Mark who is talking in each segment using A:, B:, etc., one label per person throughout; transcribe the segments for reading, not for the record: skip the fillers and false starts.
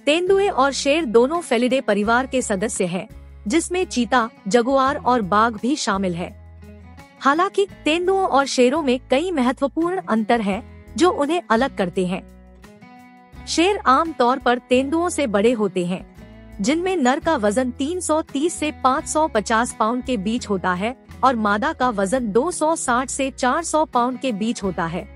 A: तेंदुए और शेर दोनों फेलिडे परिवार के सदस्य हैं, जिसमें चीता, जगुआर और बाघ भी शामिल है। हालांकि तेंदुओं और शेरों में कई महत्वपूर्ण अंतर हैं जो उन्हें अलग करते हैं। शेर आम तौर पर तेंदुओं से बड़े होते हैं, जिनमें नर का वजन 330 से 550 पाउंड के बीच होता है और मादा का वजन 260 से 400 पाउंड के बीच होता है।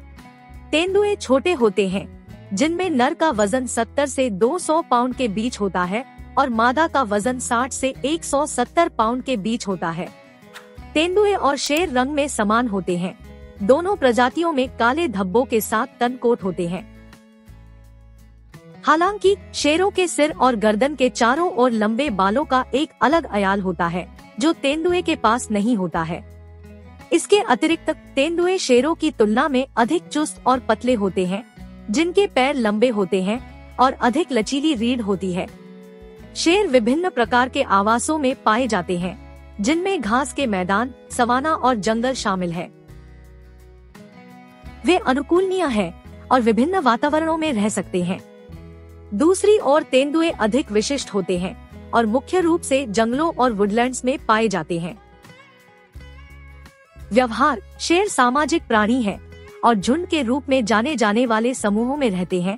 A: तेंदुए छोटे होते हैं, जिनमें नर का वजन 70 से 200 पाउंड के बीच होता है और मादा का वजन 60 से 170 पाउंड के बीच होता है। तेंदुए और शेर रंग में समान होते हैं। दोनों प्रजातियों में काले धब्बों के साथ तन कोट होते हैं। हालांकि शेरों के सिर और गर्दन के चारों ओर लंबे बालों का एक अलग अयाल होता है, जो तेंदुए के पास नहीं होता है। इसके अतिरिक्त तेंदुए शेरों की तुलना में अधिक चुस्त और पतले होते हैं, जिनके पैर लंबे होते हैं और अधिक लचीली रीढ़ होती है। शेर विभिन्न प्रकार के आवासों में पाए जाते हैं, जिनमें घास के मैदान, सवाना और जंगल शामिल है। वे अनुकूलनीय हैं और विभिन्न वातावरणों में रह सकते हैं। दूसरी ओर तेंदुए अधिक विशिष्ट होते हैं और मुख्य रूप से जंगलों और वुडलैंड्स में पाए जाते हैं। व्यवहार: शेर सामाजिक प्राणी है और झुंड के रूप में जाने जाने वाले समूहों में रहते हैं,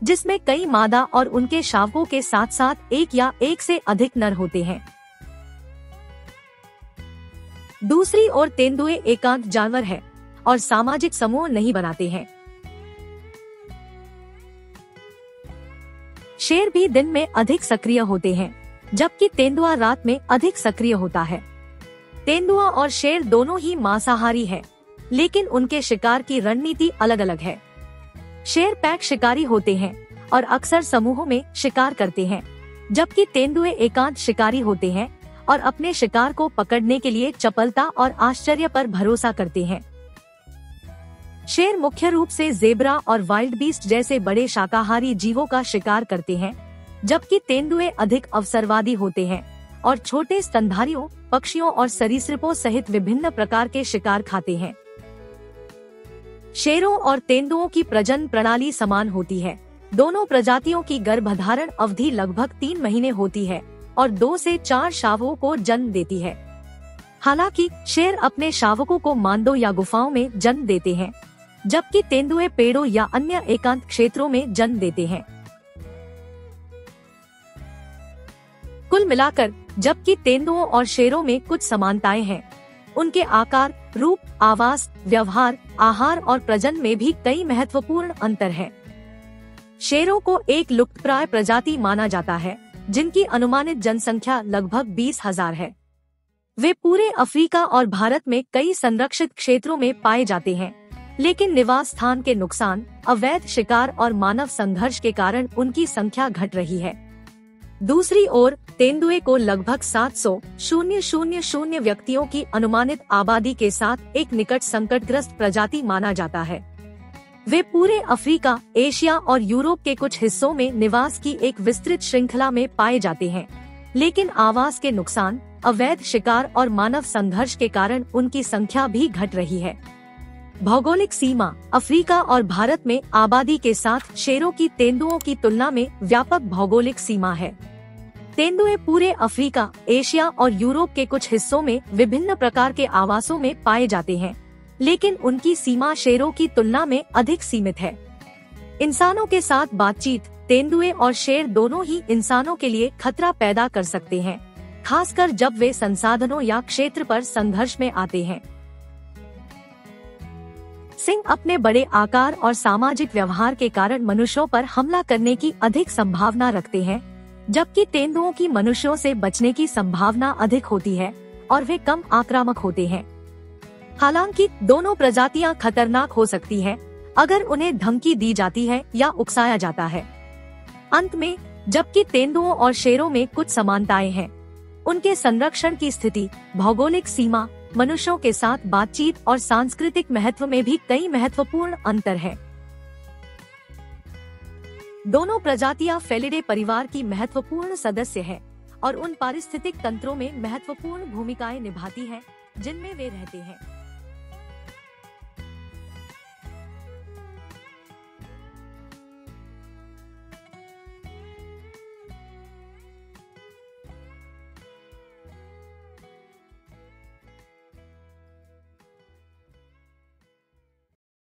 A: जिसमें कई मादा और उनके शावकों के साथ साथ एक या एक से अधिक नर होते हैं। दूसरी ओर तेंदुए एकांत जानवर है और सामाजिक समूह नहीं बनाते हैं। शेर भी दिन में अधिक सक्रिय होते हैं, जबकि तेंदुआ रात में अधिक सक्रिय होता है। तेंदुआ और शेर दोनों ही मांसाहारी हैं, लेकिन उनके शिकार की रणनीति अलग अलग है। शेर पैक शिकारी होते हैं और अक्सर समूहों में शिकार करते हैं, जबकि तेंदुए एकांत शिकारी होते हैं और अपने शिकार को पकड़ने के लिए चपलता और आश्चर्य पर भरोसा करते हैं। शेर मुख्य रूप से ज़ेब्रा और वाइल्ड बीस्ट जैसे बड़े शाकाहारी जीवों का शिकार करते हैं, जबकि तेंदुए अधिक अवसरवादी होते हैं और छोटे स्तनधारियों, पक्षियों और सरीसृपों सहित विभिन्न प्रकार के शिकार खाते हैं। शेरों और तेंदुओं की प्रजनन प्रणाली समान होती है। दोनों प्रजातियों की गर्भधारण अवधि लगभग 3 महीने होती है और 2 से 4 शावकों को जन्म देती है। हालांकि शेर अपने शावकों को मांदों या गुफाओं में जन्म देते हैं, जबकि तेंदुए पेड़ों या अन्य एकांत क्षेत्रों में जन्म देते हैं। कुल मिलाकर, जबकि तेंदुओं और शेरों में कुछ समानताएं हैं, उनके आकार, रूप, आवास, व्यवहार, आहार और प्रजनन में भी कई महत्वपूर्ण अंतर हैं। शेरों को एक लुप्तप्राय प्रजाति माना जाता है, जिनकी अनुमानित जनसंख्या लगभग 20,000 है। वे पूरे अफ्रीका और भारत में कई संरक्षित क्षेत्रों में पाए जाते हैं, लेकिन निवास स्थान के नुकसान, अवैध शिकार और मानव संघर्ष के कारण उनकी संख्या घट रही है। दूसरी ओर तेंदुए को लगभग 700,000 व्यक्तियों की अनुमानित आबादी के साथ एक निकट संकटग्रस्त प्रजाति माना जाता है। वे पूरे अफ्रीका, एशिया और यूरोप के कुछ हिस्सों में निवास की एक विस्तृत श्रृंखला में पाए जाते हैं, लेकिन आवास के नुकसान, अवैध शिकार और मानव संघर्ष के कारण उनकी संख्या भी घट रही है। भौगोलिक सीमा: अफ्रीका और भारत में आबादी के साथ शेरों की तेंदुओं की तुलना में व्यापक भौगोलिक सीमा है। तेंदुए पूरे अफ्रीका, एशिया और यूरोप के कुछ हिस्सों में विभिन्न प्रकार के आवासों में पाए जाते हैं, लेकिन उनकी सीमा शेरों की तुलना में अधिक सीमित है। इंसानों के साथ बातचीत: तेंदुए और शेर दोनों ही इंसानों के लिए खतरा पैदा कर सकते हैं, खासकर जब वे संसाधनों या क्षेत्र पर संघर्ष में आते हैं। सिंह अपने बड़े आकार और सामाजिक व्यवहार के कारण मनुष्यों पर हमला करने की अधिक संभावना रखते हैं, जबकि तेंदुओं की मनुष्यों से बचने की संभावना अधिक होती है और वे कम आक्रामक होते हैं। हालांकि दोनों प्रजातियां खतरनाक हो सकती हैं अगर उन्हें धमकी दी जाती है या उकसाया जाता है। अंत में, जबकि तेंदुओं और शेरों में कुछ समानताएं हैं, उनके संरक्षण की स्थिति, भौगोलिक सीमा, मनुष्यों के साथ बातचीत और सांस्कृतिक महत्व में भी कई महत्वपूर्ण अंतर है। दोनों प्रजातियां फेलिडे परिवार की महत्वपूर्ण सदस्य हैं और उन पारिस्थितिक तंत्रों में महत्वपूर्ण भूमिकाएं निभाती हैं जिनमें वे रहते हैं।